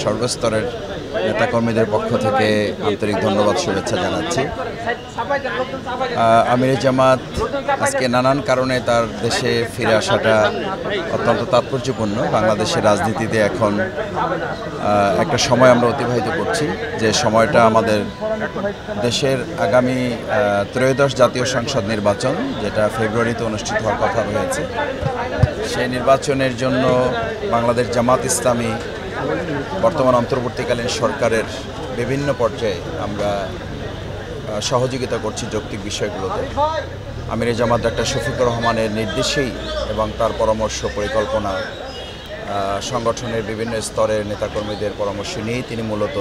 সর্বস্তরের নেতাকর্মীদের পক্ষ থেকে আন্তরিক ধন্যবাদ শুভেচ্ছা জানাচ্ছি। আমিরে জামাত আজকে নানান কারণে তার দেশে ফিরে আসাটা অত্যন্ত তাৎপর্যপূর্ণ। বাংলাদেশের রাজনীতিতে এখন একটা সময় আমরা অতিবাহিত করছি, যে সময়টা আমাদের দেশের আগামী ত্রয়োদশ জাতীয় সংসদ নির্বাচন, যেটা ফেব্রুয়ারিতে অনুষ্ঠিত হওয়ার কথা রয়েছে। সেই নির্বাচনের জন্য বাংলাদেশ জামাত ইসলামী বর্তমান অন্তর্বর্তীকালীন সরকারের বিভিন্ন পর্যায়ে আমরা সহযোগিতা করছি যৌক্তিক বিষয়গুলোতে। আমিরে জামাত ডাক্তার শফিকুর রহমানের নির্দেশেই এবং তার পরামর্শ পরিকল্পনা, সংগঠনের বিভিন্ন স্তরের নেতাকর্মীদের পরামর্শ নিয়েই তিনি মূলত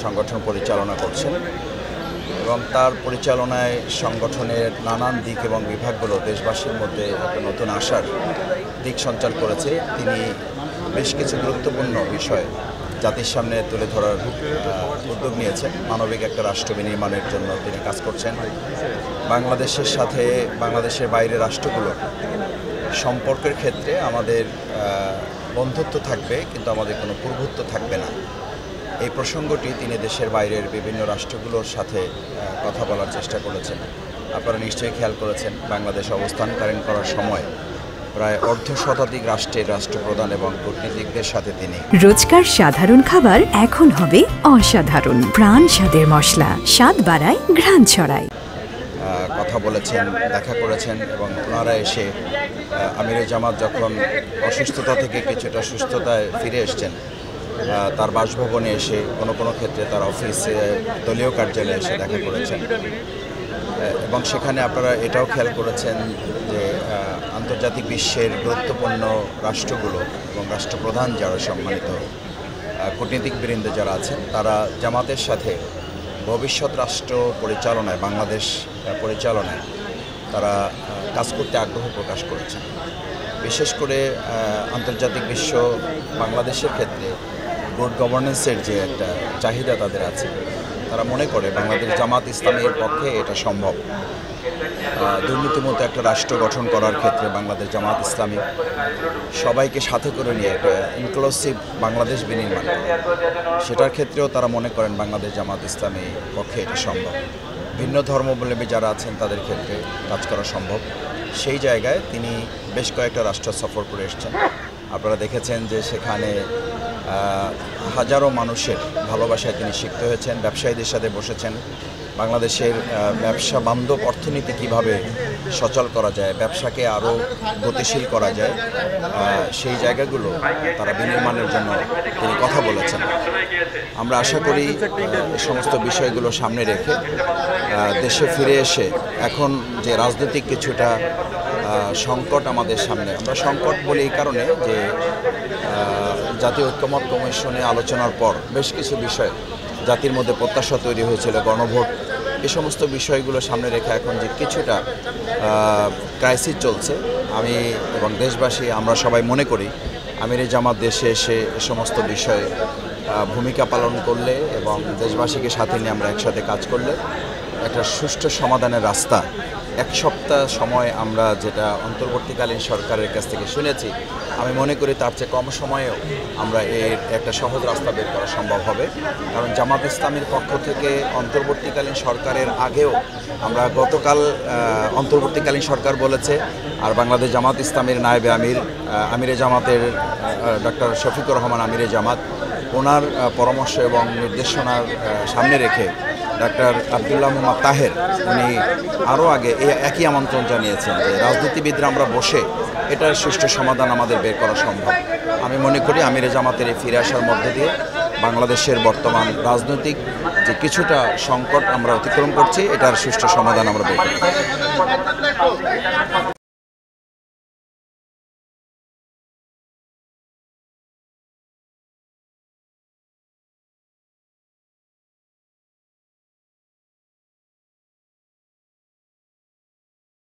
সংগঠন পরিচালনা করছেন, এবং তার পরিচালনায় সংগঠনের নানান দিক এবং বিভাগগুলো দেশবাসীর মধ্যে একটা নতুন আশার দিক সঞ্চার করেছে। তিনি বেশ কিছু গুরুত্বপূর্ণ বিষয় জাতির সামনে তুলে ধরার উদ্যোগ নিয়েছেন। মানবিক একটা রাষ্ট্র বিনির্মাণের জন্য তিনি কাজ করছেন। বাংলাদেশের সাথে বাংলাদেশের বাইরের রাষ্ট্রগুলো সম্পর্কের ক্ষেত্রে আমাদের বন্ধুত্ব থাকবে, কিন্তু আমাদের কোনো প্রভুত্ব থাকবে না। এই প্রসঙ্গটি তিনি দেশের বাইরের বিভিন্ন রাষ্ট্রগুলোর সাথে কথা বলার চেষ্টা করেছেন। আপনারা নিশ্চয়ই খেয়াল করেছেন, বাংলাদেশ অবস্থানকালীন করার সময় প্রায় অর্ধশতাধিক রাষ্ট্রের রাষ্ট্রপ্রধান এবং কূটনীতিকদের সাথে তিনি রোজকার সাধারণ খাবার এখন হবে অসাধারণ। প্রাণ স্বাদের মশলা, স্বাদ বাড়ায়, ঘ্রাণ ছড়ায়। কথা বলেছেন, দেখা করেছেন, এবং ওনারা এসে আমিরে জামাত যখন অসুস্থতা থেকে কিছুটা সুস্থতায় ফিরে এসছেন, তার বাসভবনে এসে কোনো ক্ষেত্রে তার অফিসে, দলীয় কার্যালয়ে এসে দেখা করেছেন। এবং সেখানে আপনারা এটাও খেয়াল করেছেন যে আন্তর্জাতিক বিশ্বের গুরুত্বপূর্ণ রাষ্ট্রগুলো এবং রাষ্ট্রপ্রধান যারা সম্মানিত কূটনীতিকবৃন্দ যারা আছেন, তারা জামাতের সাথে ভবিষ্যৎ রাষ্ট্র পরিচালনায়, বাংলাদেশ পরিচালনায় তারা কাজ করতে আগ্রহ প্রকাশ করেছেন। বিশেষ করে আন্তর্জাতিক বিশ্ব বাংলাদেশের ক্ষেত্রে গুড গভর্নেন্সের যে একটা চাহিদা তাদের আছে, তারা মনে করে বাংলাদেশ জামাত ইসলামীর পক্ষে এটা সম্ভব। দুর্নীতিমুক্ত একটা রাষ্ট্র গঠন করার ক্ষেত্রে বাংলাদেশ জামাত ইসলামী সবাইকে সাথে করে নিয়ে একটা ইনক্লুসিভ বাংলাদেশ বিনির্মাণ করে, সেটার ক্ষেত্রেও তারা মনে করেন বাংলাদেশ জামাত ইসলামী পক্ষে এটা সম্ভব। ভিন্ন ধর্মাবলম্বী যারা আছেন তাদের ক্ষেত্রে কাজ করা সম্ভব। সেই জায়গায় তিনি বেশ কয়েকটা রাষ্ট্র সফর করে এসেছেন। আপনারা দেখেছেন যে সেখানে হাজারো মানুষের ভালোবাসায় তিনি সিক্ত হয়েছেন, ব্যবসায়ীদের সাথে বসেছেন। বাংলাদেশের ব্যবসা বান্ধব অর্থনীতি কীভাবে সচল করা যায়, ব্যবসাকে আরও গতিশীল করা যায়, সেই জায়গাগুলো তারা বিনির্মাণের জন্য তিনি কথা বলেছেন। আমরা আশা করি সমস্ত বিষয়গুলো সামনে রেখে দেশে ফিরে এসে এখন যে রাজনৈতিক কিছুটা সংকট আমাদের সামনে, আমরা সংকট বলি এই কারণে যে জাতীয় ঐক্যমত্য কমিশনে আলোচনার পর বেশ কিছু বিষয় জাতির মধ্যে প্রত্যাশা তৈরি হয়েছিল, গণভোট, এই সমস্ত বিষয়গুলো সামনে রেখে এখন যে কিছুটা ক্রাইসিস চলছে, আমি এবং দেশবাসী আমরা সবাই মনে করি আমিরে জামাত দেশে এসে এ সমস্ত বিষয়ে ভূমিকা পালন করলে এবং দেশবাসীকে সাথে নিয়ে আমরা একসাথে কাজ করলে একটা সুষ্ঠু সমাধানের রাস্তা, এক সপ্তাহ সময় আমরা যেটা অন্তর্বর্তীকালীন সরকারের কাছ থেকে শুনেছি, আমি মনে করি তার চেয়ে কম সময়েও আমরা এর একটা সহজ রাস্তা বের করা সম্ভব হবে। কারণ জামাত ইসলামীর পক্ষ থেকে অন্তর্বর্তীকালীন সরকারের আগেও আমরা গতকাল অন্তর্বর্তীকালীন সরকার বলেছে, আর বাংলাদেশ জামাত ইসলামীর নায়েবে আমিরে জামাতের ডাক্তার শফিকুর রহমান আমিরে জামাত, ওনার পরামর্শ এবং নির্দেশনার সামনে রেখে ডাক্তার আব্দুল্লাহ মোহাম্মদ তাহের উনি আরও আগে একই আমন্ত্রণ জানিয়েছেন যে রাজনীতিবিদরা আমরা বসে এটার সুষ্ঠু সমাধান আমাদের বের করা সম্ভব। আমি মনে করি আমিরে জামাতের এই ফিরে আসার মধ্যে দিয়ে বাংলাদেশের বর্তমান রাজনৈতিক যে কিছুটা সংকট আমরা অতিক্রম করছি, এটার সুষ্ঠু সমাধান আমরা বের করতে পারি।